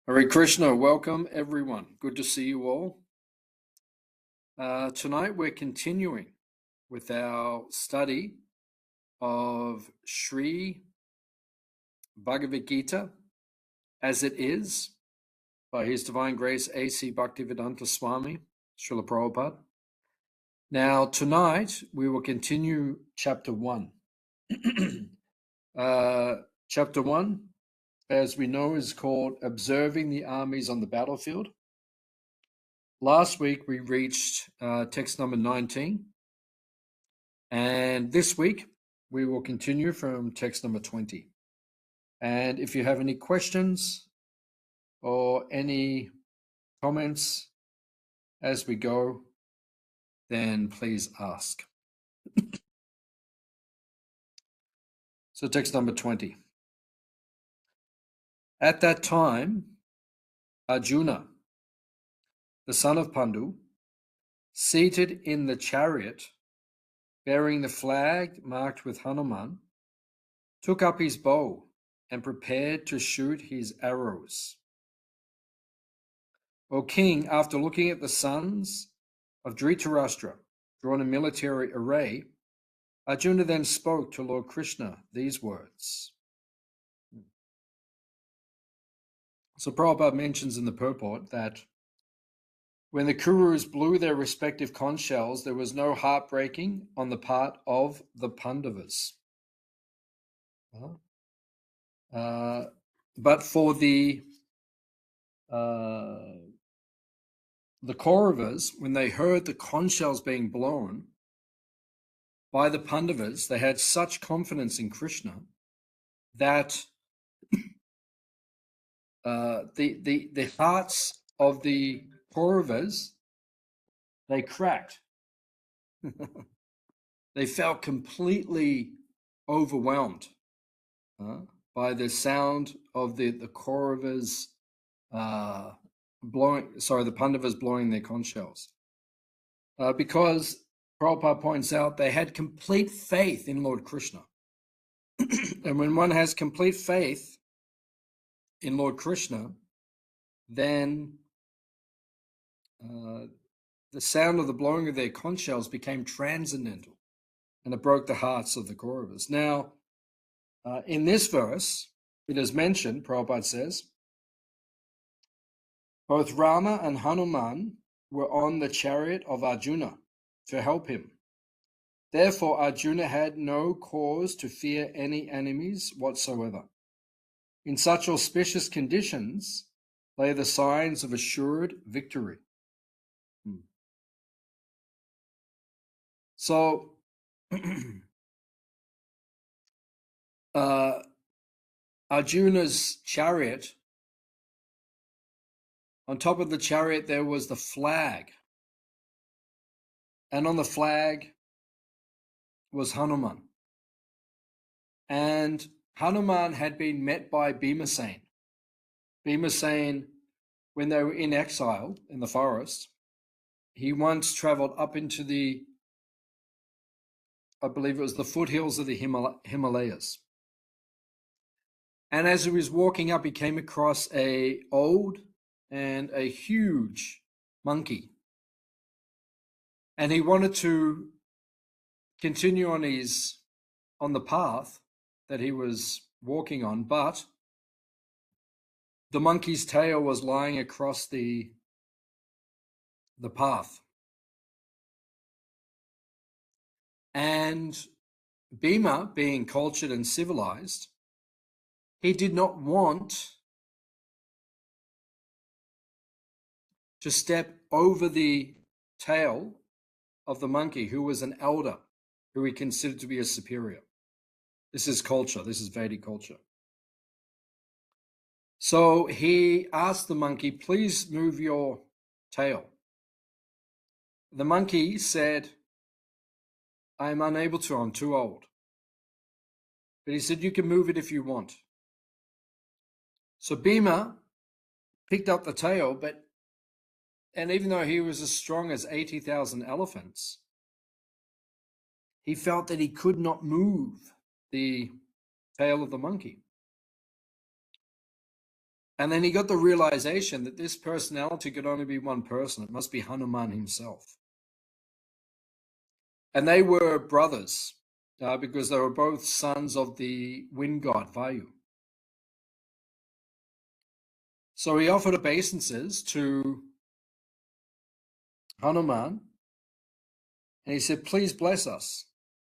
Hare Krishna, welcome everyone. Good to see you all. Tonight we're continuing with our study of Sri Bhagavad Gita as it is by His Divine Grace A.C.Bhaktivedanta Swami, Srila Prabhupada. Now tonight we will continue chapter 1. Chapter 1, as we know, is called Observing the Armies on the Battlefield. Last week we reached text number 19, and this week we will continue from text number 20. And if you have any questions or any comments as we go, then please ask. So text number 20. At that time, Arjuna, the son of Pandu, seated in the chariot, bearing the flag marked with Hanuman, took up his bow and prepared to shoot his arrows. O king, after looking at the sons of Dhritarashtra drawn in military array, Arjuna then spoke to Lord Krishna these words. So Prabhupada mentions in the purport that when the Kurus blew their respective conch shells, there was no heartbreaking on the part of the Pandavas. But for the Kauravas, when they heard the conch shells being blown by the Pandavas, they had such confidence in Krishna that the hearts of the Kauravas, they cracked. They felt completely overwhelmed by the sound of the Kauravas the Pandavas blowing their conch shells. Because Prabhupada points out they had complete faith in Lord Krishna. And when one has complete faith in Lord Krishna, then the sound of the blowing of their conch shells became transcendental, and it broke the hearts of the Kauravas. Now, in this verse, it is mentioned, Prabhupada says, both Rama and Hanuman were on the chariot of Arjuna to help him. Therefore, Arjuna had no cause to fear any enemies whatsoever. In such auspicious conditions lay the signs of assured victory. So, Arjuna's chariot, on top of the chariot there was the flag, and on the flag was Hanuman. And Hanuman had been met by Bhimasena. Bhimasena, when they were in exile in the forest, he once traveled up into I believe it was the foothills of the Himalayas. And as he was walking up, he came across an old and a huge monkey. And he wanted to continue on the path that he was walking on, but the monkey's tail was lying across the path. And Bhima, being cultured and civilized, he did not want to step over the tail of the monkey, who was an elder, who he considered to be a superior. This is culture. This is Vedic culture. So he asked the monkey, please move your tail. The monkey said, I am unable to, I'm too old. But he said, you can move it if you want. So Bhima picked up the tail, and even though he was as strong as 80,000 elephants, he felt that he could not move the tail of the monkey. And then he got the realization that this personality could only be one person. It must be Hanuman himself. And they were brothers because they were both sons of the wind god Vayu. So he offered obeisances to Hanuman, and he said, please bless us.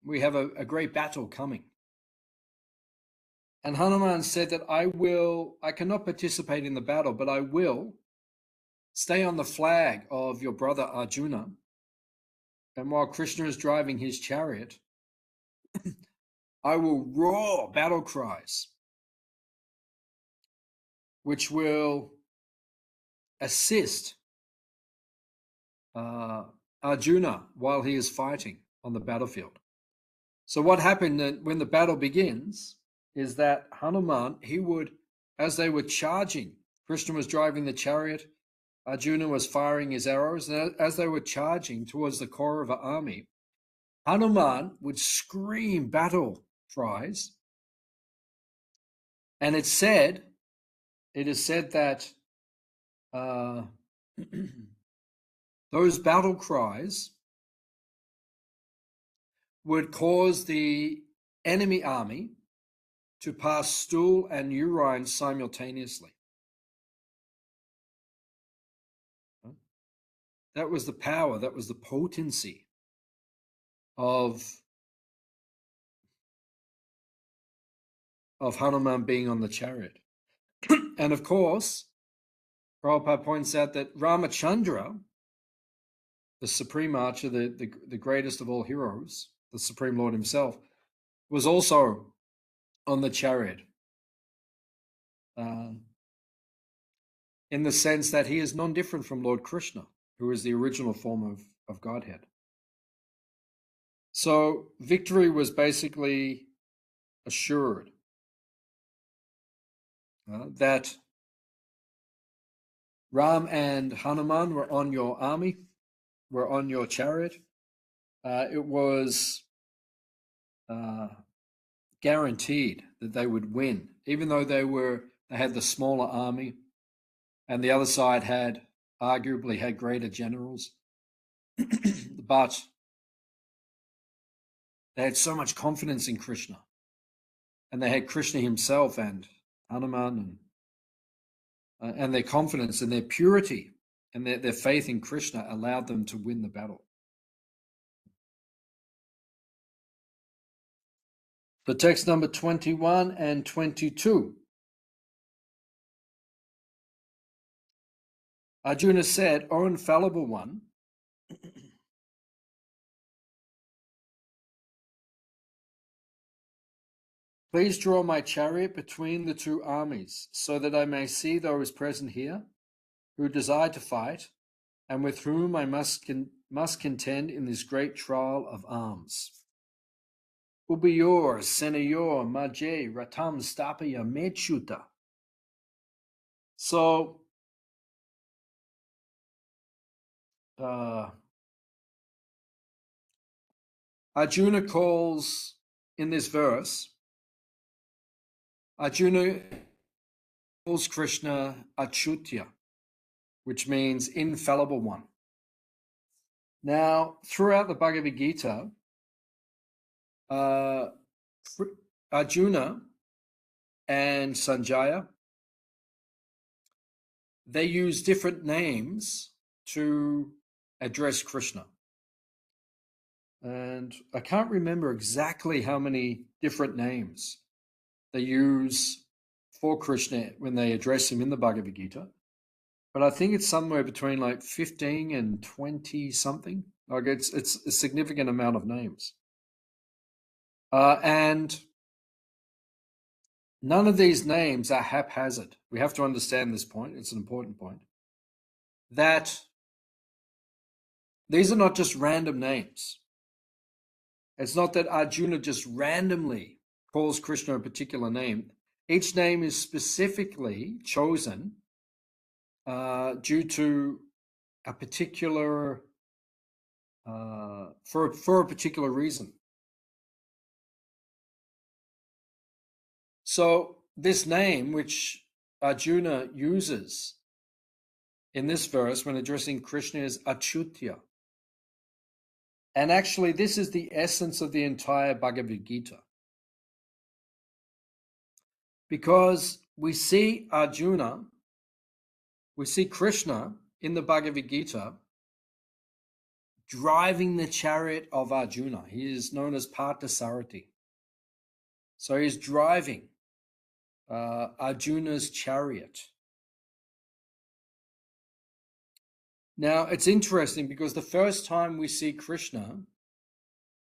We have a great battle coming. And Hanuman said that I cannot participate in the battle, but I will stay on the flag of your brother Arjuna. And while Krishna is driving his chariot, I will roar battle cries, which will assist Arjuna while he is fighting on the battlefield. So what happened when the battle begins is that Hanuman, he would, as they were charging, Krishna was driving the chariot, Arjuna was firing his arrows, and as they were charging towards the Kaurava army, Hanuman would scream battle cries, and it is said that those battle cries would cause the enemy army to pass stool and urine simultaneously. That was the power, that was the potency of Hanuman being on the chariot. And of course, Prabhupada points out that Ramachandra, the supreme archer, the greatest of all heroes, the Supreme Lord himself, was also on the chariot. In the sense that he is non-different from Lord Krishna, who is the original form of Godhead. So victory was basically assured. That Ram and Hanuman were on your army, were on your chariot. It was guaranteed that they would win, even though they had the smaller army, and the other side had arguably had greater generals. But they had so much confidence in Krishna, and they had Krishna himself and Hanuman, and their confidence and their purity and their faith in Krishna allowed them to win the battle. So text number 21 and 22. Arjuna said, O infallible one, please draw my chariot between the two armies, so that I may see those present here who desire to fight, and with whom I must contend in this great trial of arms. Ubiyor, Senayor, Majay, Ratam, Stapaya, Mechuta. So, Arjuna calls in this verse, Arjuna calls Krishna Achutya, which means infallible one. Now, throughout the Bhagavad Gita, Arjuna and Sanjaya, they use different names to address Krishna. And I can't remember exactly how many different names they use for Krishna when they address him in the Bhagavad Gita. But I think it's somewhere between like 15 and 20 something. Like it's a significant amount of names. And none of these names are haphazard. We have to understand this point. It's an important point. That these are not just random names. It's not that Arjuna just randomly calls Krishna a particular name. Each name is specifically chosen due to a particular, for a particular reason. So this name, which Arjuna uses in this verse when addressing Krishna is achutya. And actually, this is the essence of the entire Bhagavad Gita. Because we see Arjuna, we see Krishna in the Bhagavad Gita driving the chariot of Arjuna. He is known as Parthasarathi. So he's driving Arjuna's chariot. Now, it's interesting because the first time we see Krishna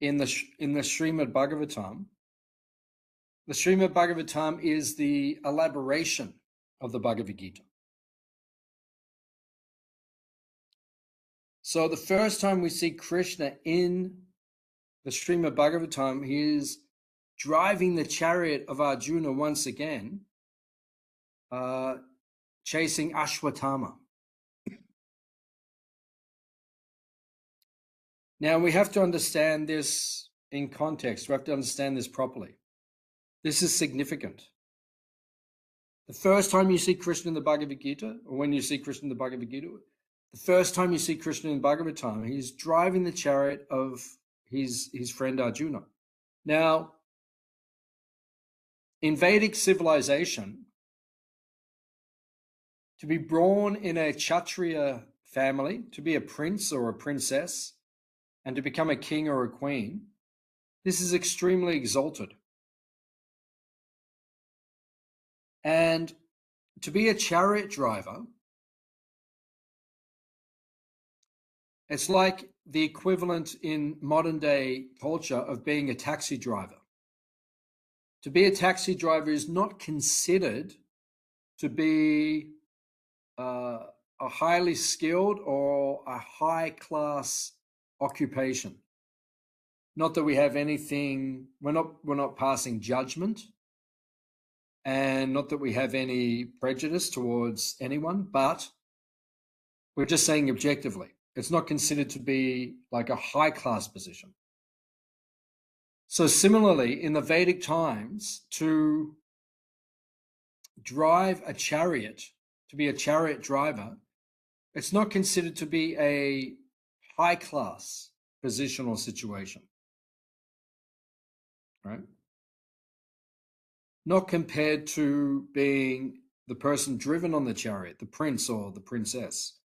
in the Srimad Bhagavatam, the Srimad Bhagavatam is the elaboration of the Bhagavad Gita. So the first time we see Krishna in the Srimad Bhagavatam, he is driving the chariot of Arjuna once again, chasing Ashwatthama. Now we have to understand this in context. We have to understand this properly. This is significant. The first time you see Krishna in the Bhagavad Gita, or when you see Krishna in the Bhagavad Gita, the first time you see Krishna in Bhagavatam, he's driving the chariot of his friend Arjuna. Now, in Vedic civilization, to be born in a Kshatriya family, to be a prince or a princess, and to become a king or a queen, this is extremely exalted. And to be a chariot driver, it's like the equivalent in modern day culture of being a taxi driver. To be a taxi driver is not considered to be a highly skilled or a high class occupation. Not that we have anything, we're not passing judgment, and not that we have any prejudice towards anyone, but we're just saying objectively, it's not considered to be like a high class position. So similarly, in the Vedic times, to drive a chariot, to be a chariot driver, it's not considered to be a high class position or situation, right? Not compared to being the person driven on the chariot, the prince or the princess,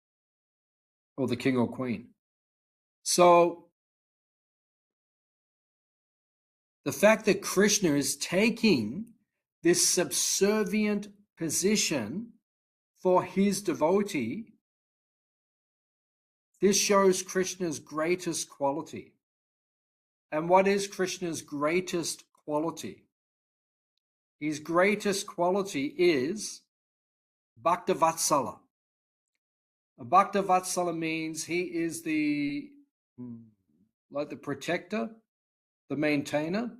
or the king or queen. So the fact that Krishna is taking this subservient position for his devotee, this shows Krishna's greatest quality. And what is Krishna's greatest quality? His greatest quality is Bhaktavatsala. A Bhaktavatsala means he is the protector, the maintainer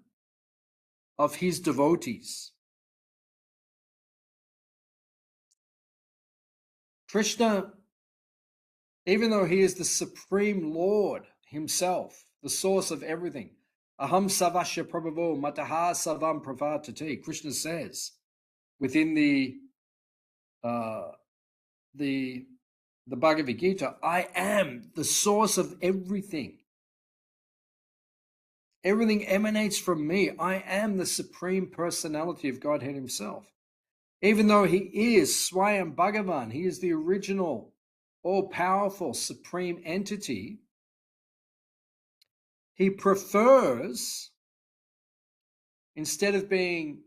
of his devotees. Krishna, even though he is the Supreme Lord himself, the source of everything, Aham Savasya Prabhavo Mataha Savam Pravartate, Krishna says within the Bhagavad Gita, I am the source of everything. Everything emanates from me. I am the Supreme Personality of Godhead himself. Even though he is Swayam Bhagavan, he is the original, all-powerful, supreme entity, he prefers, instead of being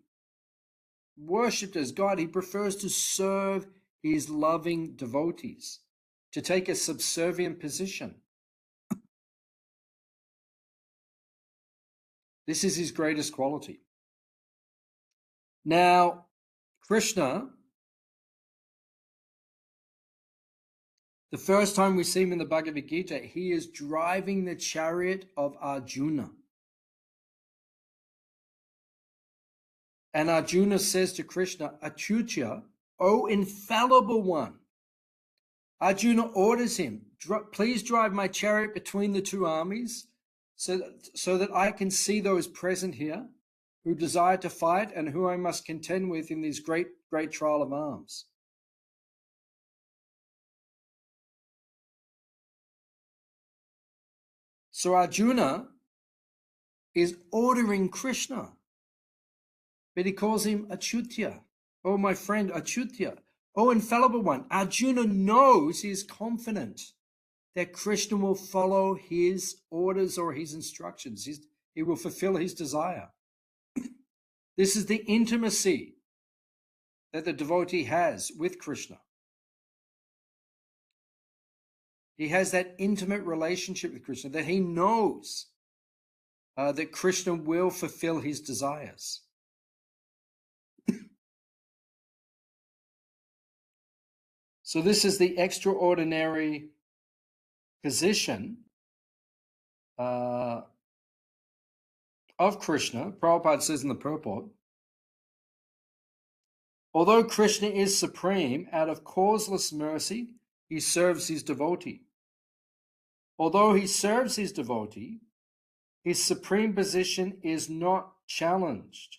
worshipped as God, he prefers to serve his loving devotees, to take a subservient position. This is his greatest quality. Now, Krishna, the first time we see him in the Bhagavad Gita, he is driving the chariot of Arjuna. And Arjuna says to Krishna, Achyutya, O infallible one. Arjuna orders him, please drive my chariot between the two armies so that I can see those present here who desire to fight and who I must contend with in this great trial of arms. So Arjuna is ordering Krishna, but he calls him Achyutya. Oh, my friend, Achyutya. Oh, infallible one. Arjuna knows, he is confident that Krishna will follow his orders or his instructions. He will fulfill his desire. This is the intimacy that the devotee has with Krishna. He has that intimate relationship with Krishna, that he knows that Krishna will fulfill his desires. So this is the extraordinary position of Krishna. Prabhupada says in the purport, although Krishna is supreme, out of causeless mercy, he serves his devotee. Although he serves his devotee, his supreme position is not challenged.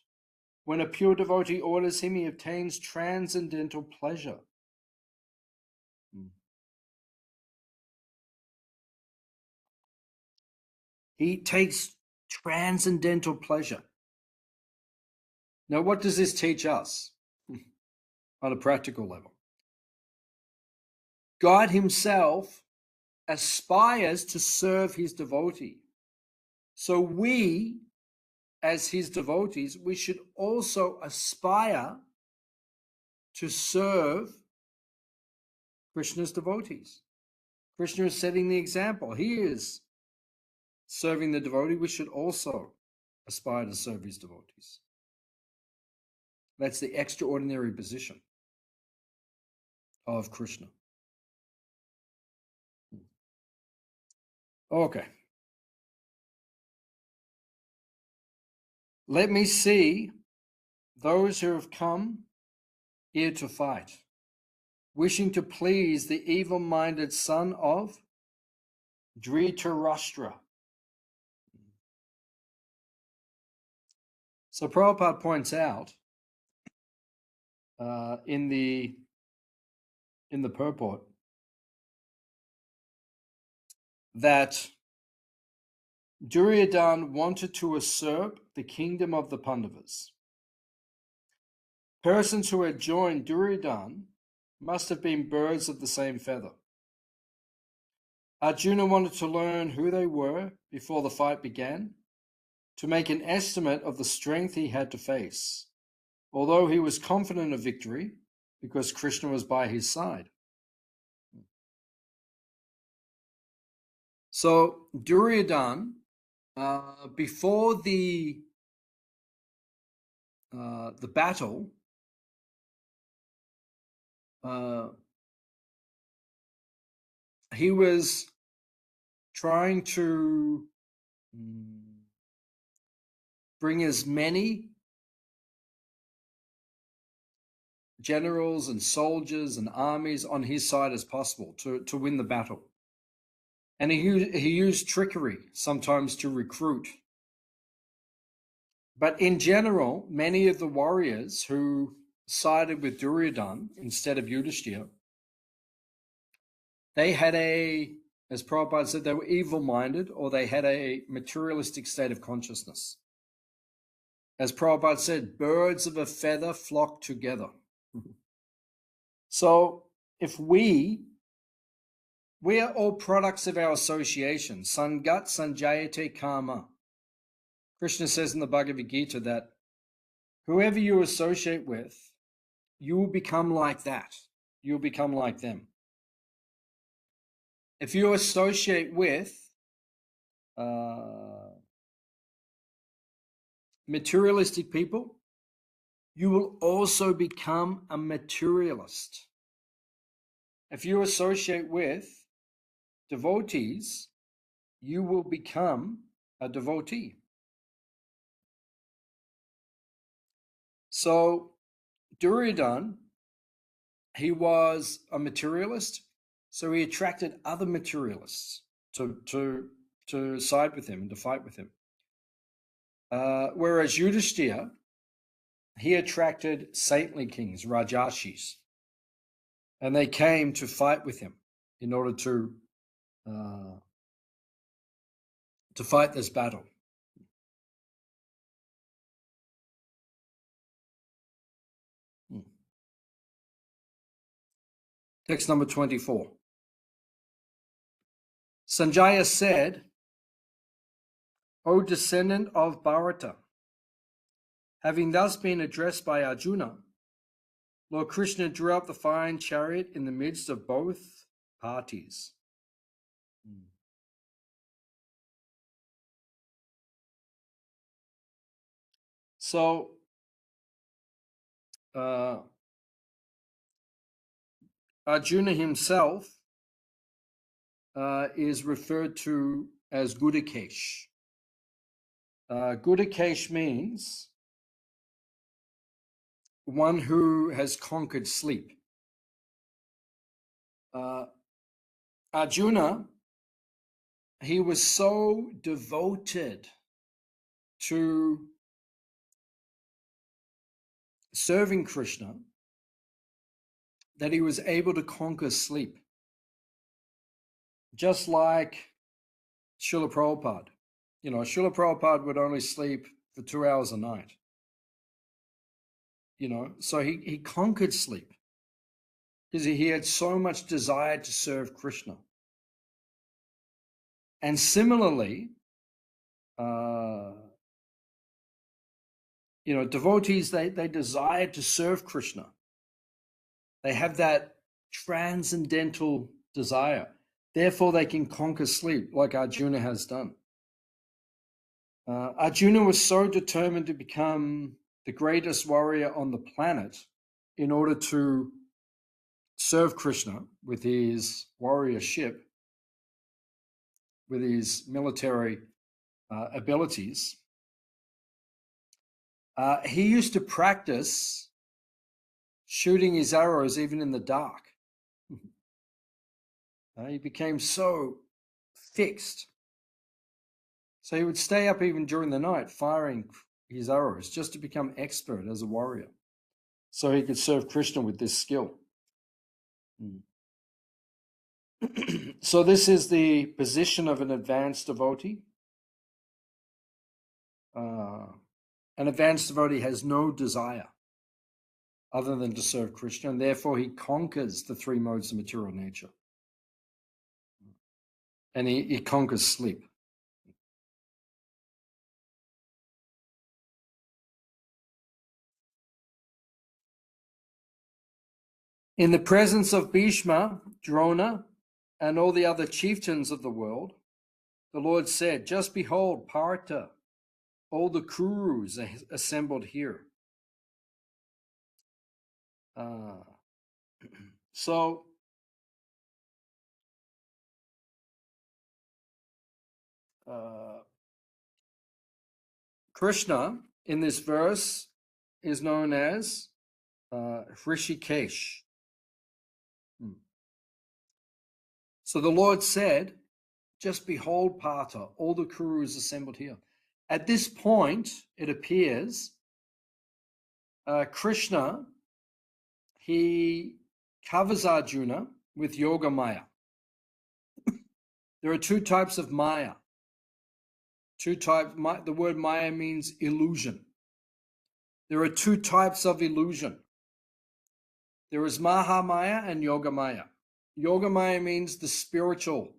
When a pure devotee orders him, he obtains transcendental pleasure. He takes transcendental pleasure. Now, what does this teach us on a practical level? God himself aspires to serve his devotee. So we, as his devotees, we should also aspire to serve Krishna's devotees. Krishna is setting the example. He is serving the devotee. We should also aspire to serve his devotees. That's the extraordinary position of Krishna. Okay. Let me see those who have come here to fight, wishing to please the evil-minded son of Dhritarashtra. So Prabhupada points out in the purport that Duryodhana wanted to usurp the kingdom of the Pandavas. Persons who had joined Duryodhana must have been birds of the same feather. Arjuna wanted to learn who they were before the fight began, to make an estimate of the strength he had to face, although he was confident of victory because Krishna was by his side. So Duryodhana, before the battle, he was trying to bring as many generals and soldiers and armies on his side as possible to win the battle. And he used trickery sometimes to recruit. But in general, many of the warriors who sided with Duryodhana instead of Yudhishthira, they had as Prabhupada said, they were evil-minded, or they had a materialistic state of consciousness. As Prabhupada said, birds of a feather flock together. So if we are all products of our association. Sangat sanjayate kama. Krishna says in the Bhagavad Gita that whoever you associate with, you will become like that. You'll become like them. If you associate with materialistic people, you will also become a materialist. If you associate with devotees, you will become a devotee. So Duryodhana, he was a materialist, so he attracted other materialists to side with him and to fight with him. Whereas Yudhishthira, he attracted saintly kings, Rajashis, and they came to fight with him in order to fight this battle. Text number 24. Sanjaya said, O descendant of Bharata, having thus been addressed by Arjuna, Lord Krishna drew up the fine chariot in the midst of both parties. So, Arjuna himself is referred to as Gudakesh. Gudakesh means one who has conquered sleep. Arjuna, he was so devoted to serving Krishna that he was able to conquer sleep. Just like Srila Prabhupada. You know, Srila Prabhupada would only sleep for 2 hours a night. You know, so he conquered sleep because he had so much desire to serve Krishna. And similarly, you know, devotees, they desire to serve Krishna. They have that transcendental desire. Therefore, they can conquer sleep like Arjuna has done. Arjuna was so determined to become the greatest warrior on the planet in order to serve Krishna with his warriorship, with his military abilities. He used to practice shooting his arrows even in the dark. He became so fixed. So he would stay up even during the night firing his arrows just to become expert as a warrior, so he could serve Krishna with this skill. So this is the position of an advanced devotee. An advanced devotee has no desire other than to serve Krishna, and therefore he conquers the 3 modes of material nature. And he conquers sleep. In the presence of Bhishma, Drona, and all the other chieftains of the world, the Lord said, just behold, Partha, all the Kurus assembled here. So, Krishna in this verse is known as Hrishikesh. So the Lord said, just behold, Partha, all the Kurus assembled here. At this point, it appears Krishna, he covers Arjuna with yoga maya. There are 2 types of maya. 2 types. The word maya means illusion. There are 2 types of illusion. There is Maha Maya and Yoga Maya. Yoga Maya means the spiritual.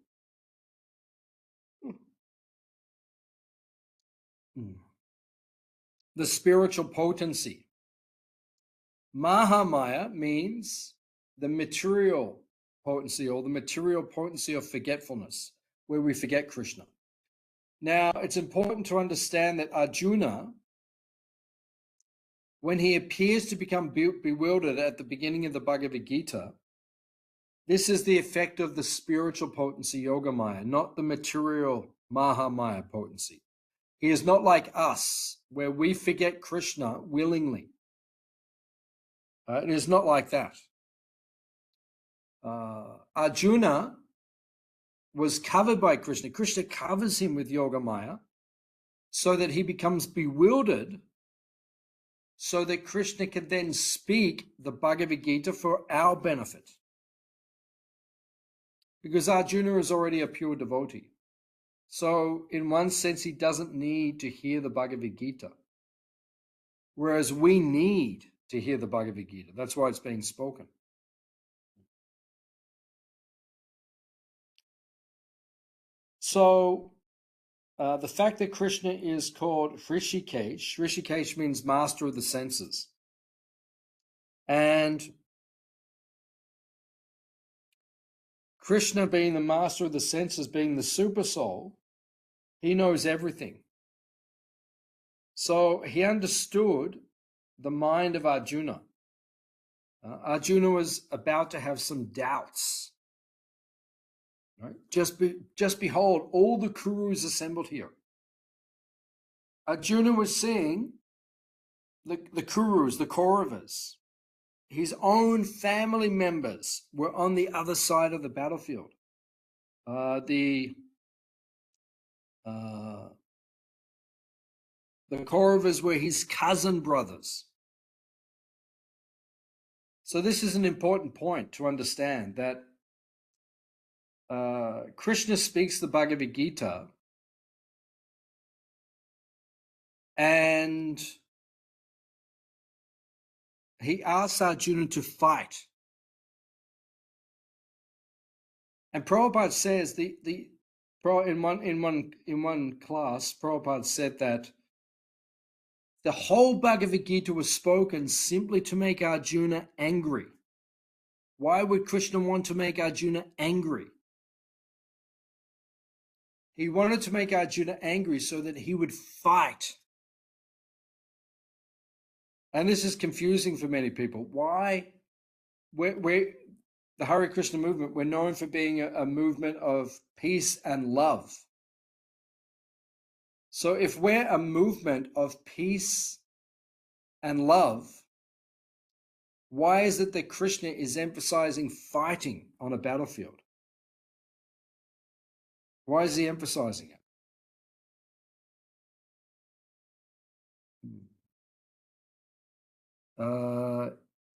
The spiritual potency. Maha Maya means the material potency, or the material potency of forgetfulness, where we forget Krishna. Now, it's important to understand that Arjuna, when he appears to become bewildered at the beginning of the Bhagavad Gita, this is the effect of the spiritual potency, Yoga Maya, not the material Maha Maya potency. He is not like us, where we forget Krishna willingly. It is not like that. Arjuna was covered by Krishna. Krishna covers him with Yoga Maya so that he becomes bewildered, so that Krishna can then speak the Bhagavad Gita for our benefit. Because Arjuna is already a pure devotee. So in one sense, he doesn't need to hear the Bhagavad Gita. Whereas we need to hear the Bhagavad Gita. That's why it's being spoken. So the fact that Krishna is called Hrishikesh, Hrishikesh means master of the senses. And Krishna being the master of the senses, being the super soul, he knows everything. So he understood the mind of Arjuna. Arjuna was about to have some doubts. Right? Just behold, all the Kurus assembled here. Arjuna was seeing the Kurus, the Kauravas. His own family members were on the other side of the battlefield. The Kauravas were his cousin brothers. So this is an important point to understand, that Krishna speaks the Bhagavad Gita, and he asks Arjuna to fight. And Prabhupada says in one class, Prabhupada said that the whole Bhagavad Gita was spoken simply to make Arjuna angry. Why would Krishna want to make Arjuna angry? He wanted to make Arjuna angry so that he would fight. And this is confusing for many people. Why? We're the Hare Krishna movement, we're known for being a movement of peace and love. So if we're a movement of peace and love, why is it that Krishna is emphasizing fighting on a battlefield? Why is he emphasizing it?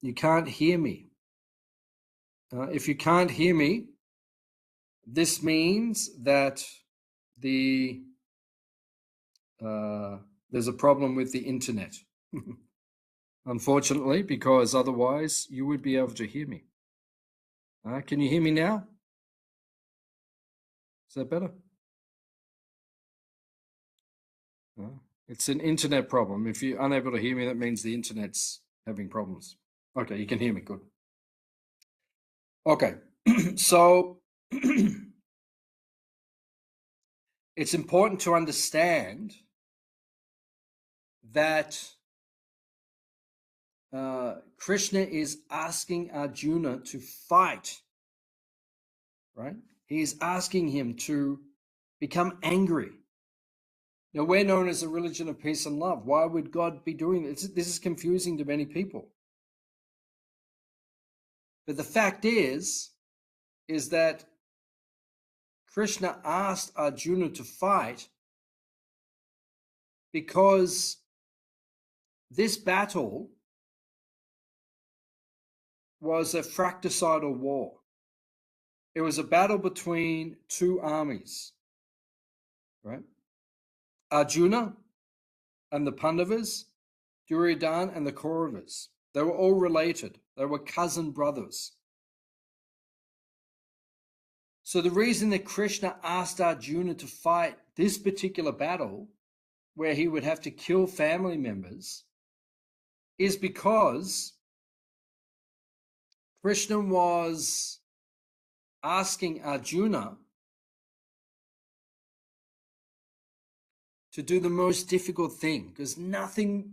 You can't hear me. If you can't hear me, this means that there's a problem with the internet. Unfortunately, because otherwise you would be able to hear me. Can you hear me now? Is that better? It's an internet problem. If you're unable to hear me, that means the internet's having problems. Okay, you can hear me, good. Okay, so it's important to understand that Krishna is asking Arjuna to fight, right? He is asking him to become angry. Now, we're known as a religion of peace and love. Why would God be doing this? This is confusing to many people. But the fact is that Krishna asked Arjuna to fight because this battle was a fratricidal war. It was a battle between two armies, right? Arjuna and the Pandavas, Duryodhana and the Kauravas. They were all related. They were cousin brothers. So the reason that Krishna asked Arjuna to fight this particular battle, where he would have to kill family members, is because Krishna was asking Arjuna to do the most difficult thing, because nothing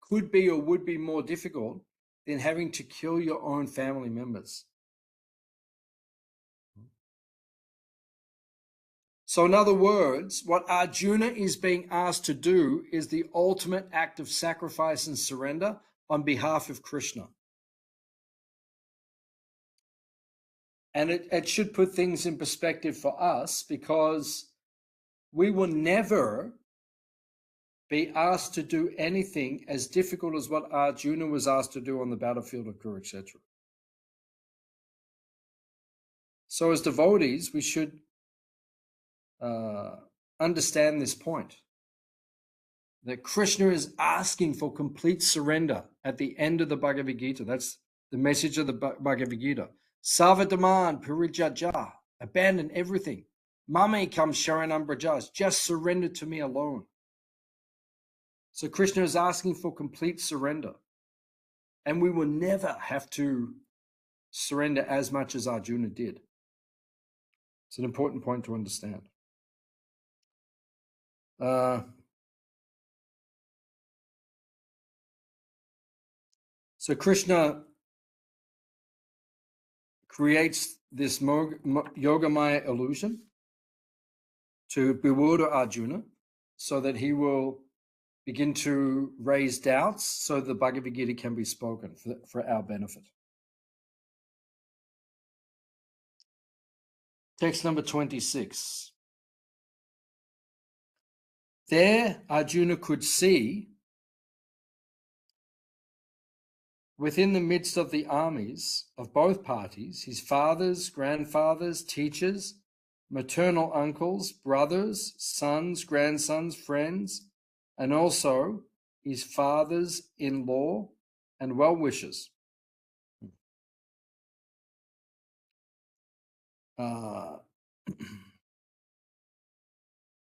could be or would be more difficult than having to kill your own family members. So in other words, what Arjuna is being asked to do is the ultimate act of sacrifice and surrender on behalf of Krishna. And it should put things in perspective for us, because we will never be asked to do anything as difficult as what Arjuna was asked to do on the battlefield of Kurukshetra. So as devotees, we should understand this point, that Krishna is asking for complete surrender at the end of the Bhagavad Gita. That's the message of the Bhagavad Gita. Savadaman Purijaja, abandon everything. Mame kam sharanam brajas, just surrender to me alone. So Krishna is asking for complete surrender. And we will never have to surrender as much as Arjuna did. It's an important point to understand. So Krishna creates this Yogamaya illusion to bewilder Arjuna so that he will begin to raise doubts so the Bhagavad Gita can be spoken for our benefit. Text number 26. There Arjuna could see within the midst of the armies of both parties, his fathers, grandfathers, teachers, maternal uncles, brothers, sons, grandsons, friends, and also his fathers-in-law and well-wishers.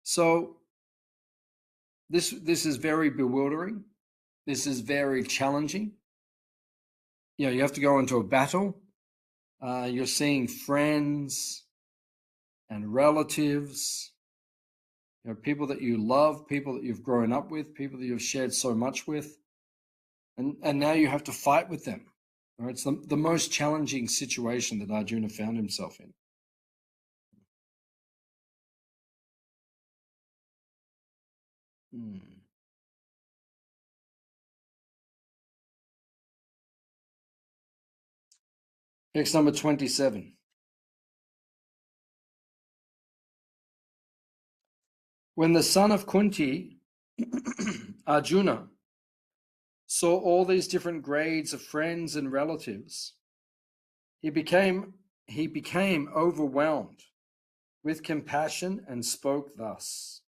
So this is very bewildering. This is very challenging. You know, you have to go into a battle. You're seeing friends and relatives, you know, people that you love, people that you've grown up with, people that you've shared so much with, and now you have to fight with them. Right? It's the most challenging situation that Arjuna found himself in. Text number 27. When the son of Kunti, Arjuna, saw all these different grades of friends and relatives, he became overwhelmed with compassion and spoke thus.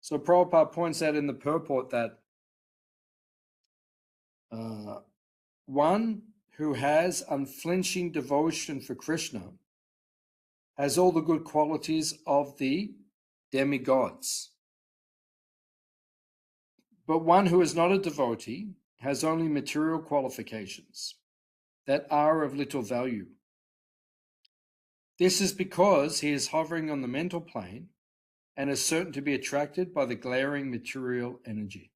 So Prabhupada points out in the purport that one who has unflinching devotion for Krishna has all the good qualities of the demigods. But one who is not a devotee has only material qualifications that are of little value. This is because he is hovering on the mental plane and is certain to be attracted by the glaring material energy.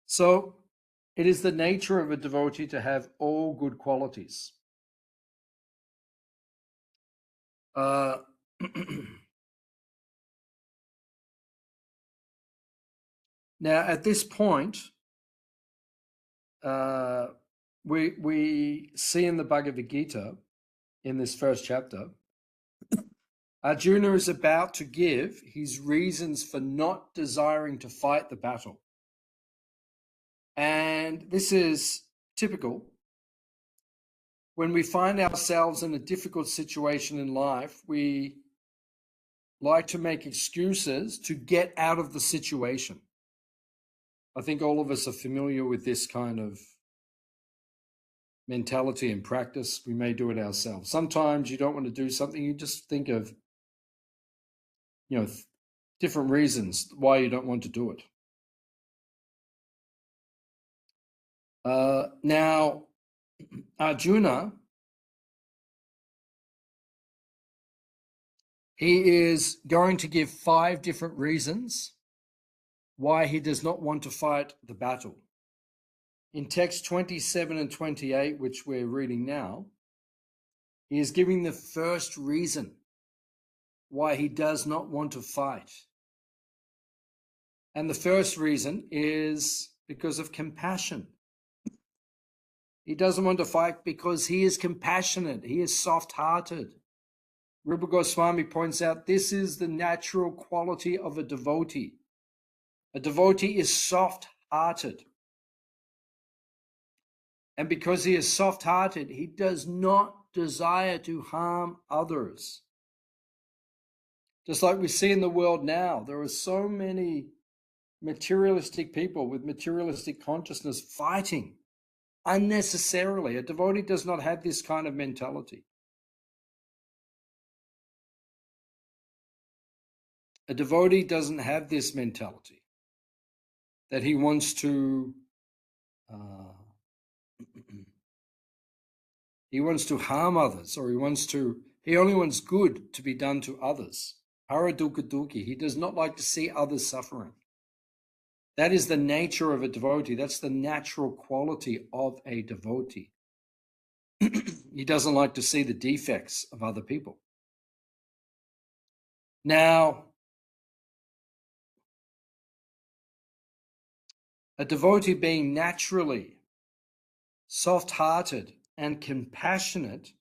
So it is the nature of a devotee to have all good qualities. Now, at this point, we see in the Bhagavad Gita, in this first chapter, Arjuna is about to give his reasons for not desiring to fight the battle. And this is typical. When we find ourselves in a difficult situation in life, we like to make excuses to get out of the situation. I think all of us are familiar with this kind of mentality and practice. We may do it ourselves. Sometimes you don't want to do something, you just think of, you know, different reasons why you don't want to do it. Now, Arjuna, he is going to give 5 different reasons why he does not want to fight the battle. In text 27 and 28, which we're reading now, he is giving the first reason why he does not want to fight. And the first reason is because of compassion. He doesn't want to fight because he is compassionate. He is soft-hearted. Rupa Goswami points out this is the natural quality of a devotee. A devotee is soft-hearted. And because he is soft-hearted, he does not desire to harm others. Just like we see in the world now, there are so many materialistic people with materialistic consciousness fighting unnecessarily. A devotee does not have this kind of mentality. A devotee doesn't have this mentality that he wants to harm others, or he only wants good to be done to others. Haradukha dukhi. He does not like to see others suffering. That is the nature of a devotee. That's the natural quality of a devotee. He doesn't like to see the defects of other people. Now, a devotee being naturally soft-hearted and compassionate,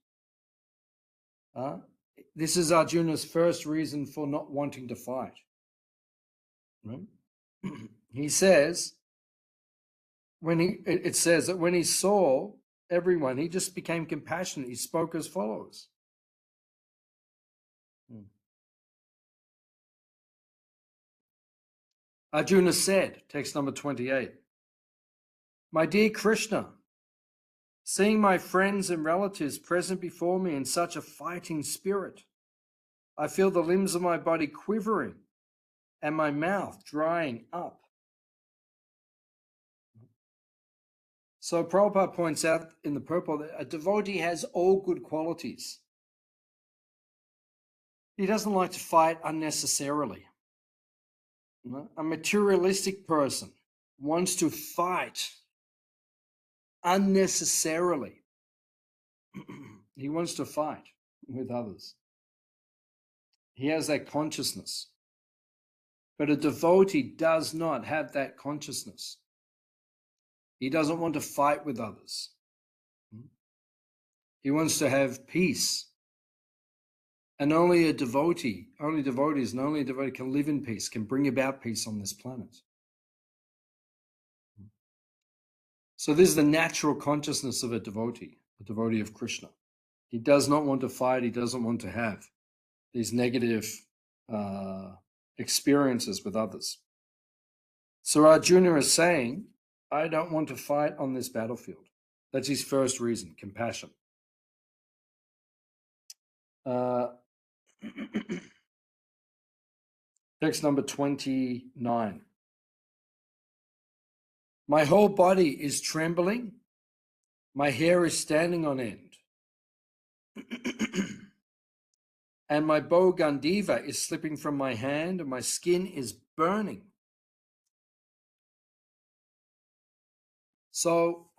this is Arjuna's first reason for not wanting to fight. Right? He says, it says that when he saw everyone, he just became compassionate. He spoke as follows. Arjuna said, text number 28, "My dear Krishna, seeing my friends and relatives present before me in such a fighting spirit, I feel the limbs of my body quivering and my mouth drying up." So Prabhupada points out in the purport that a devotee has all good qualities. He doesn't like to fight unnecessarily. A materialistic person wants to fight unnecessarily. He wants to fight with others. He has that consciousness. But a devotee does not have that consciousness. He doesn't want to fight with others. He wants to have peace. And only devotees can live in peace, can bring about peace on this planet. So this is the natural consciousness of a devotee of Krishna. He does not want to fight. He doesn't want to have these negative experiences with others. So Arjuna is saying, I don't want to fight on this battlefield. That's his first reason, compassion. Text number 29. My whole body is trembling. My hair is standing on end. And my bow Gandiva is slipping from my hand and my skin is burning. So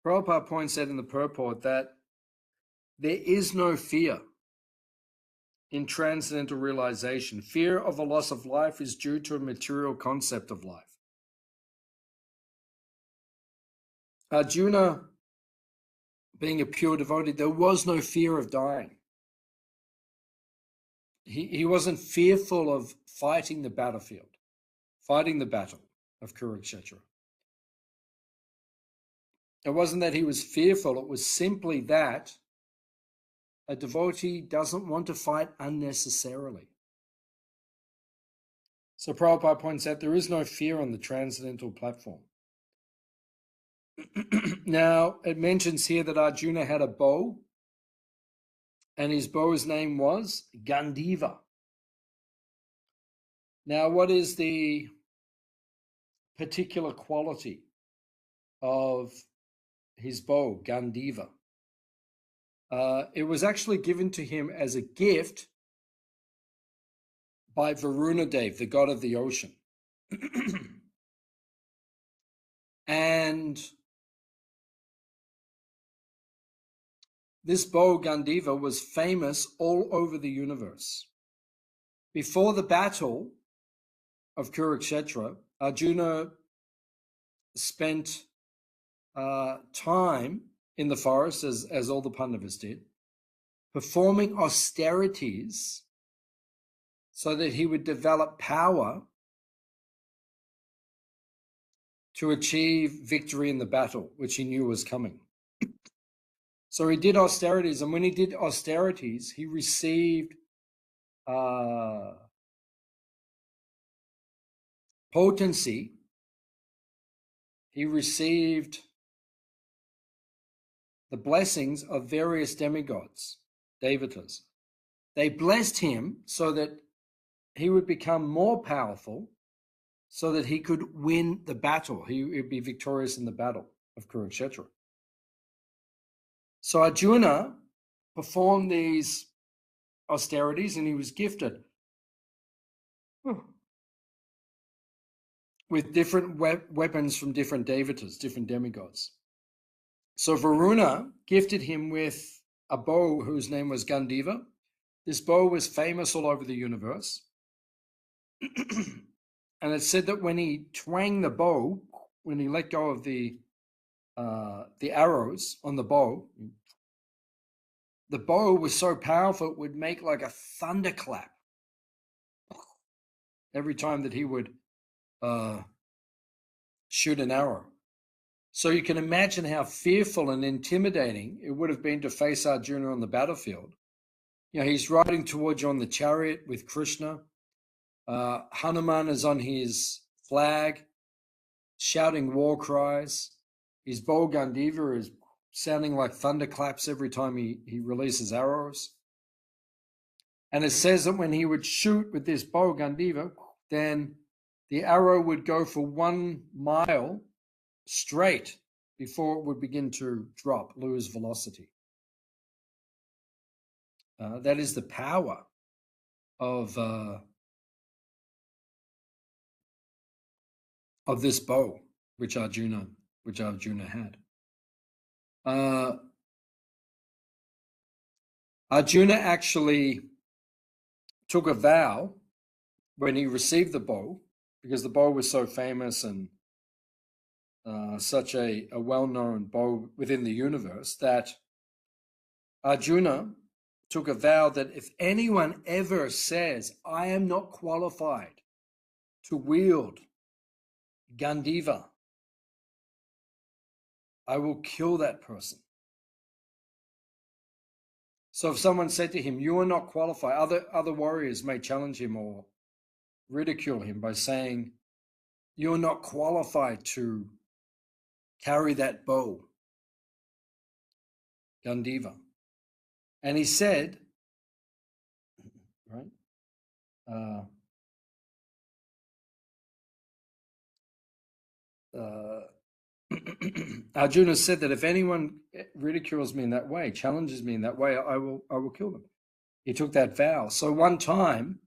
Prabhupada points out in the purport that there is no fear in transcendental realization. Fear of a loss of life is due to a material concept of life. Arjuna, being a pure devotee, there was no fear of dying. He wasn't fearful of fighting the battlefield, fighting the battle of Kurukshetra. It wasn't that he was fearful, it was simply that a devotee doesn't want to fight unnecessarily. So Prabhupada points out there is no fear on the transcendental platform. Now, it mentions here that Arjuna had a bow, and his bow's name was Gandiva. Now, what is the particular quality of his bow, Gandiva? It was actually given to him as a gift by Varunadev, the god of the ocean. And this bow, Gandiva, was famous all over the universe. Before the battle of Kurukshetra, Arjuna spent time in the forest, as all the Pandavas did, performing austerities so that he would develop power to achieve victory in the battle, which he knew was coming. So he did austerities, and when he did austerities, he received potency. He received the blessings of various demigods, devatas. They blessed him so that he would become more powerful, so that he could win the battle. He would be victorious in the battle of Kurukshetra. So Arjuna performed these austerities, and he was gifted with different weapons from different devatas, different demigods. So Varuna gifted him with a bow whose name was Gandiva. This bow was famous all over the universe. And it said that when he twanged the bow, when he let go of the arrows on the bow was so powerful it would make like a thunderclap every time that he would shoot an arrow. So you can imagine how fearful and intimidating it would have been to face Arjuna on the battlefield. You know, he's riding towards you on the chariot with Krishna. Hanuman is on his flag, shouting war cries. His bow Gandiva is sounding like thunderclaps every time he releases arrows. And it says that when he would shoot with this bow Gandiva, then the arrow would go for 1 mile straight before it would begin to drop, lose velocity. That is the power of this bow, which Arjuna had. Arjuna actually took a vow when he received the bow, because the bow was so famous and such a well-known bow within the universe, that Arjuna took a vow that if anyone ever says, I am not qualified to wield Gandiva, I will kill that person. So if someone said to him, you are not qualified, other warriors may challenge him or ridicule him by saying, you're not qualified to carry that bow, Gandiva. And he said, right? Arjuna said that if anyone ridicules me in that way, challenges me in that way, I will kill them. He took that vow. So one time,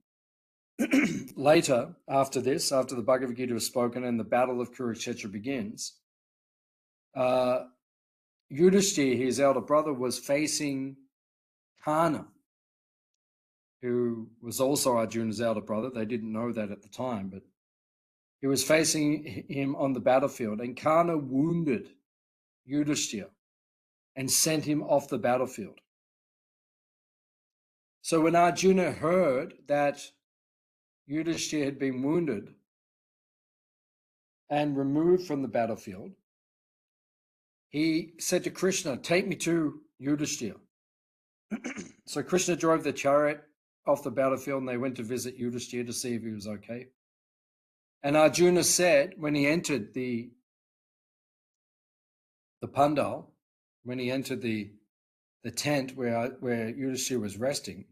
later, after the Bhagavad Gita was spoken and the battle of Kurukshetra begins, Yudhishthira, his elder brother, was facing Karna, who was also Arjuna's elder brother. They didn't know that at the time, but he was facing him on the battlefield, and Karna wounded Yudhishthira and sent him off the battlefield. So when Arjuna heard that Yudhishthira had been wounded and removed from the battlefield, he said to Krishna, take me to Yudhishthira. So Krishna drove the chariot off the battlefield, and they went to visit Yudhishthira to see if he was okay. And Arjuna said, when he entered the pandal, when he entered the tent where Yudhishthira was resting,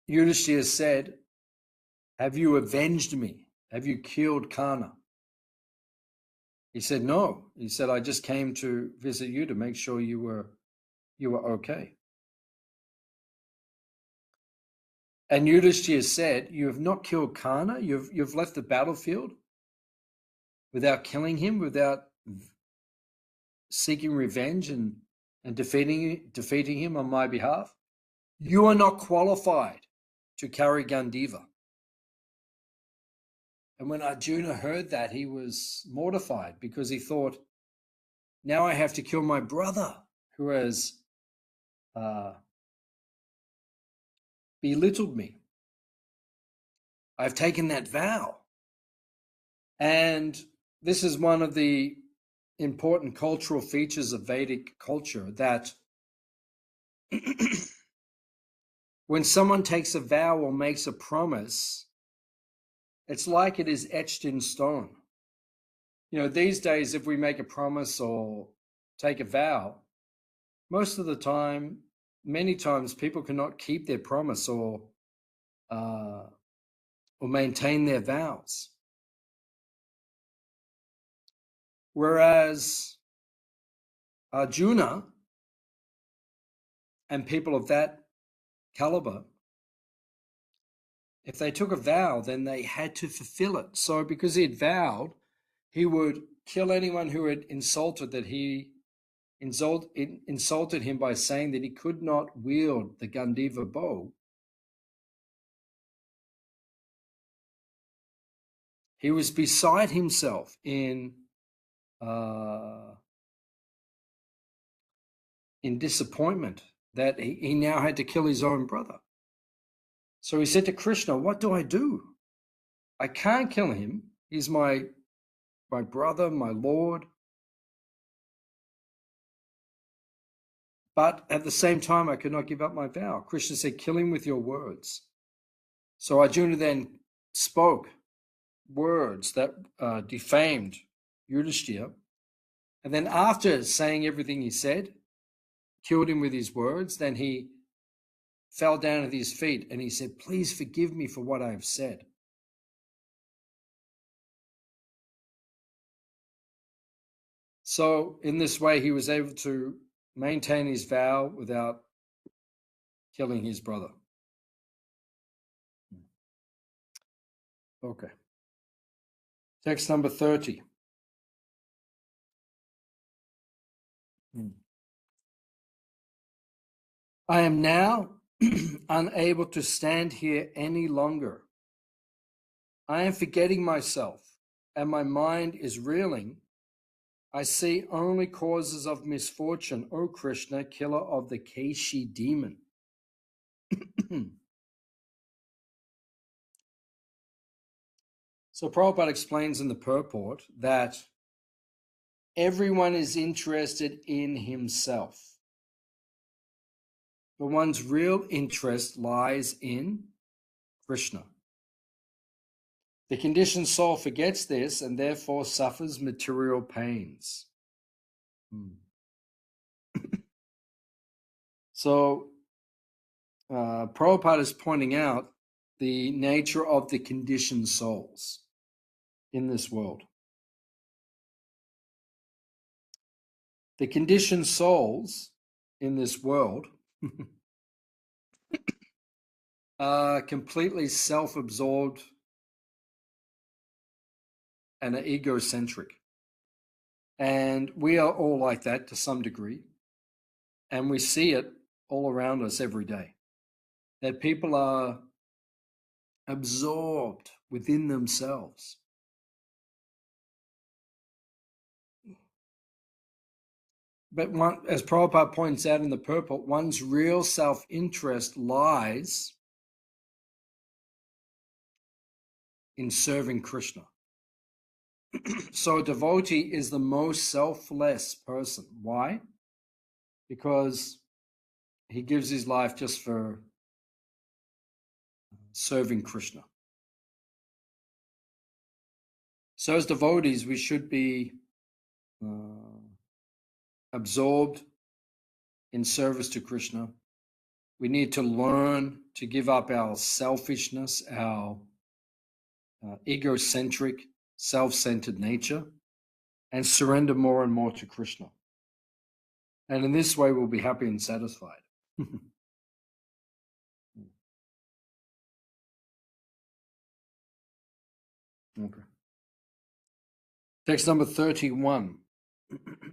Yudhishthira said, have you avenged me? Have you killed Karna? He said, no. He said, I just came to visit you to make sure you were okay. And Yudhishthira said, you have not killed Karna? You've left the battlefield without killing him, without seeking revenge and defeating him on my behalf? You are not qualified to carry Gandiva. And when Arjuna heard that, he was mortified because he thought, now I have to kill my brother who has belittled me. I've taken that vow. And this is one of the important cultural features of Vedic culture, that when someone takes a vow or makes a promise, it's like it is etched in stone. These days, if we make a promise or take a vow, most of the time, many times, people cannot keep their promise or maintain their vows. Whereas Arjuna and people of that caliber, if they took a vow, then they had to fulfill it. So because he had vowed, he would kill anyone who had insulted him by saying that he could not wield the Gandiva bow. He was beside himself in disappointment that he now had to kill his own brother. So he said to Krishna, what do I do? I can't kill him. He's my brother, my Lord. But at the same time, I could not give up my vow. Krishna said, kill him with your words. So Arjuna then spoke words that defamed Yudhishthira. And then after saying everything he said, killed him with his words, then he fell down at his feet and he said, please forgive me for what I have said. So in this way, he was able to maintain his vow without killing his brother. Okay. Text number 30. I am now unable to stand here any longer. I am forgetting myself, and my mind is reeling. I see only causes of misfortune, O Krishna, killer of the Keshi demon. So Prabhupada explains in the purport that everyone is interested in himself. But one's real interest lies in Krishna. The conditioned soul forgets this and therefore suffers material pains. So Prabhupada is pointing out the nature of the conditioned souls in this world. The conditioned souls in this world are completely self-absorbed and are egocentric. And we are all like that to some degree. And we see it all around us every day. That people are absorbed within themselves. But as Prabhupada points out in the purport, one's real self-interest lies in serving Krishna. So a devotee is the most selfless person. Why? Because he gives his life just for serving Krishna. So as devotees, we should be absorbed in service to Krishna. We need to learn to give up our selfishness, our egocentric, self-centered nature, and surrender more and more to Krishna. And in this way, we'll be happy and satisfied. Okay. Text number 31.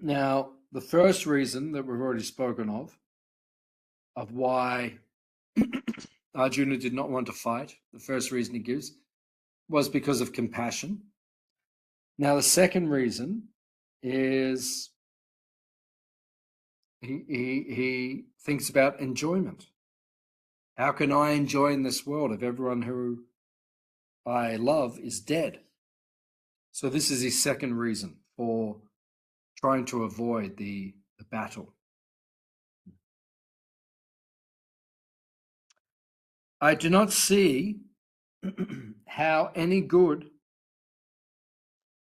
Now, the first reason that we've already spoken of why Arjuna did not want to fight. The first reason he gives was because of compassion. Now, the second reason is he thinks about enjoyment. How can I enjoy in this world if everyone who I love is dead? So this is his second reason for trying to avoid the battle. I do not see how any good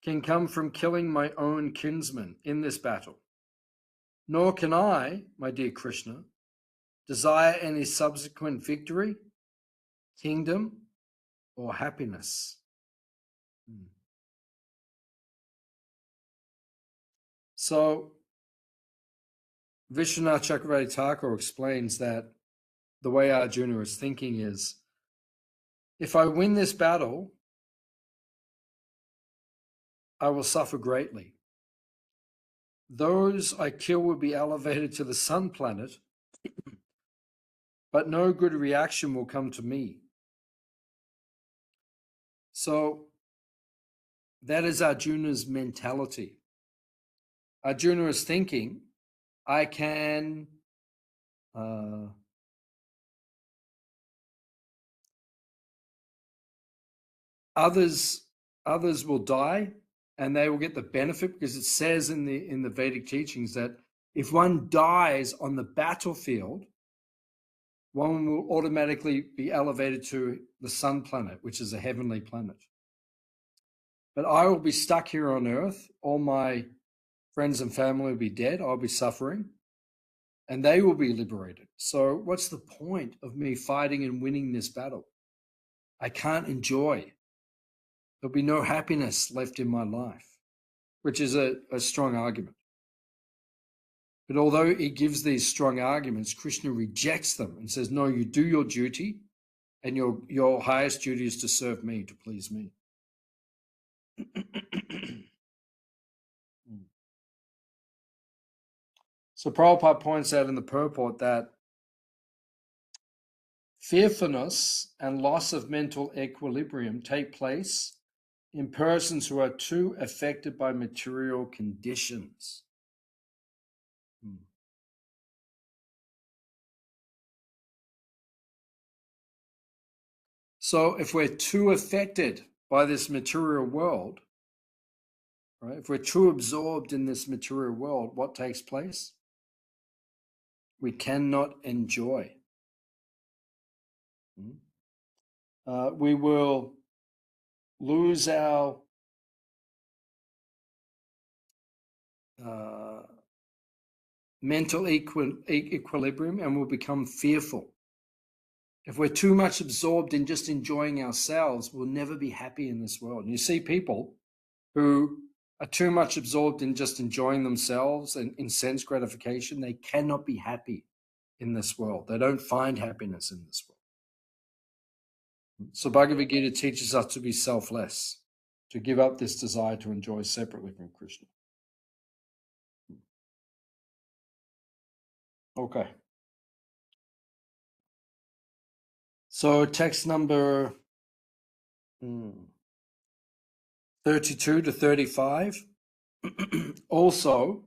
can come from killing my own kinsmen in this battle. Nor can I, my dear Krishna, desire any subsequent victory, kingdom, or happiness. So, Vishwanath Chakravarti Thakur explains that the way Arjuna is thinking is, if I win this battle, I will suffer greatly. Those I kill will be elevated to the sun planet, but no good reaction will come to me. So that is Arjuna's mentality. Arjuna is thinking, I can others will die and they will get the benefit, because it says in the Vedic teachings that if one dies on the battlefield, one will automatically be elevated to the sun planet, which is a heavenly planet. But I will be stuck here on earth. All my friends and family will be dead. I'll be suffering, and they will be liberated. So what's the point of me fighting and winning this battle? I can't enjoy. There'll be no happiness left in my life, which is a strong argument. But although he gives these strong arguments, Krishna rejects them and says, no, you do your duty, and your highest duty is to serve me, to please me. So Prabhupada points out in the purport that fearfulness and loss of mental equilibrium take place in persons who are too affected by material conditions. So if we're too affected by this material world, right? If we're too absorbed in this material world, what takes place? We cannot enjoy. We will lose our mental equilibrium, and we'll become fearful. If we're too much absorbed in just enjoying ourselves, we'll never be happy in this world. And you see people who are too much absorbed in just enjoying themselves and in sense gratification, they cannot be happy in this world. They don't find happiness in this world. So Bhagavad Gita teaches us to be selfless, to give up this desire to enjoy separately from Krishna. Okay. So text number 32 to 35. Also,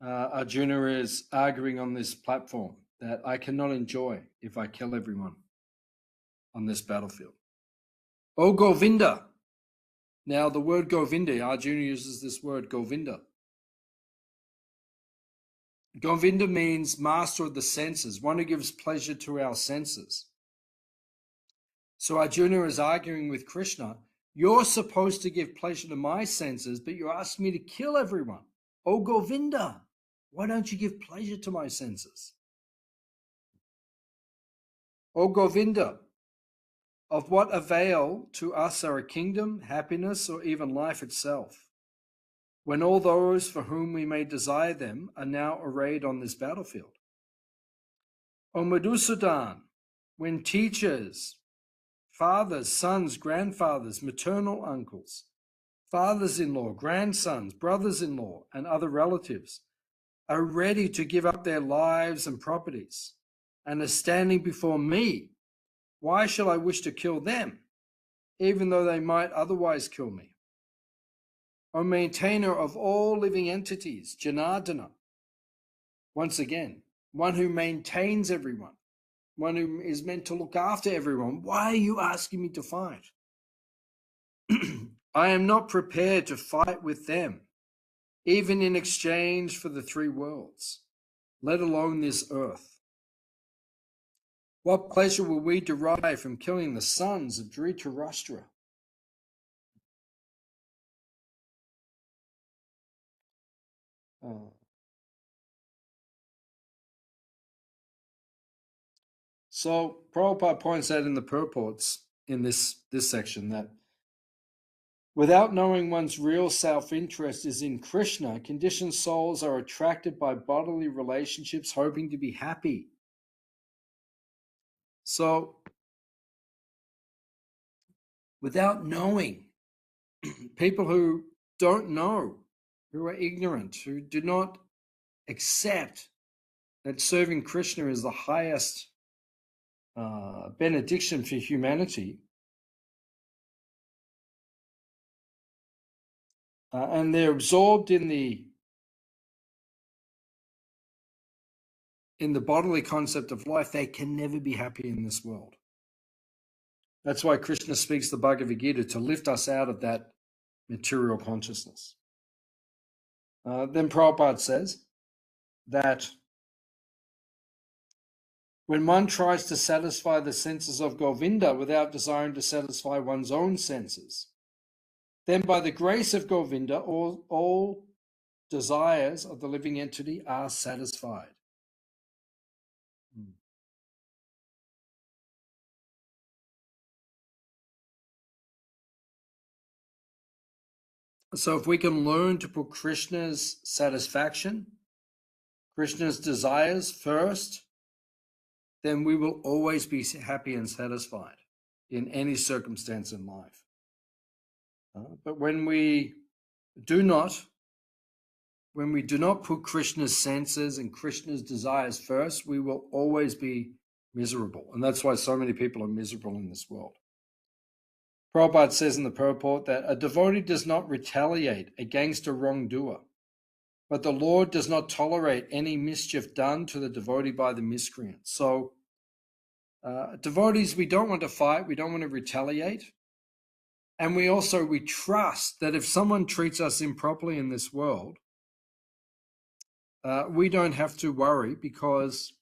Arjuna is arguing on this platform that I cannot enjoy if I kill everyone on this battlefield. Oh, Govinda. Now, the word Govinda, Arjuna uses this word Govinda. Govinda means master of the senses, one who gives pleasure to our senses. So Arjuna is arguing with Krishna, you're supposed to give pleasure to my senses, but you're asking me to kill everyone. Oh, Govinda, why don't you give pleasure to my senses? Oh, Govinda, of what avail to us are a kingdom, happiness, or even life itself, when all those for whom we may desire them are now arrayed on this battlefield? O Madhusudan, when teachers, fathers, sons, grandfathers, maternal uncles, fathers-in-law, grandsons, brothers-in-law, and other relatives are ready to give up their lives and properties and are standing before me Why shall I wish to kill them, even though they might otherwise kill me? O maintainer of all living entities, Janardana, once again, one who maintains everyone, one who is meant to look after everyone. Why are you asking me to fight? I am not prepared to fight with them, even in exchange for the three worlds, let alone this earth. What pleasure will we derive from killing the sons of Dhritarashtra? So Prabhupada points out in the purports in this section that without knowing one's real self-interest is in Krishna, conditioned souls are attracted by bodily relationships, hoping to be happy. So without knowing, people who don't know, who are ignorant, who do not accept that serving Krishna is the highest benediction for humanity, and they're absorbed in the bodily concept of life, they can never be happy in this world. That's why Krishna speaks the Bhagavad Gita, to lift us out of that material consciousness. Then Prabhupada says that when one tries to satisfy the senses of Govinda without desiring to satisfy one's own senses, then by the grace of Govinda, all desires of the living entity are satisfied. So if we can learn to put Krishna's satisfaction, Krishna's desires first, then we will always be happy and satisfied in any circumstance in life. But when we do not put Krishna's senses and Krishna's desires first, we will always be miserable. And that's why so many people are miserable in this world. Prabhupada says in the purport that a devotee does not retaliate against a wrongdoer, but the Lord does not tolerate any mischief done to the devotee by the miscreant. So devotees, we don't want to fight, we don't want to retaliate. And we trust that if someone treats us improperly in this world, we don't have to worry, because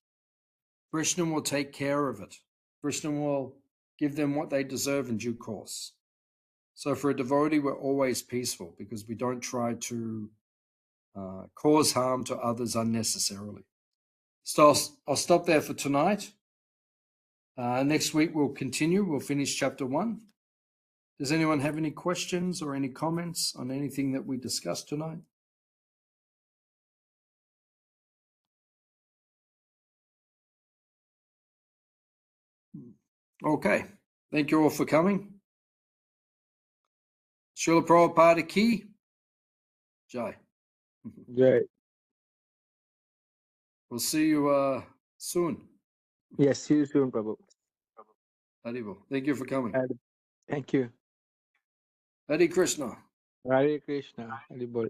Krishna will take care of it. Krishna will give them what they deserve in due course. So for a devotee, we're always peaceful, because we don't try to cause harm to others unnecessarily. So I'll stop there for tonight. Next week we'll continue. We'll finish chapter 1. Does anyone have any questions or any comments on anything that we discussed tonight? Okay. Thank you all for coming. Srila Prabhupada Ki Jai. Jai. We'll see you soon. Yes, see you soon, Prabhu. Haribo. Thank you for coming. Thank you. Hare Krishna. Hare Krishna. Hare Bol.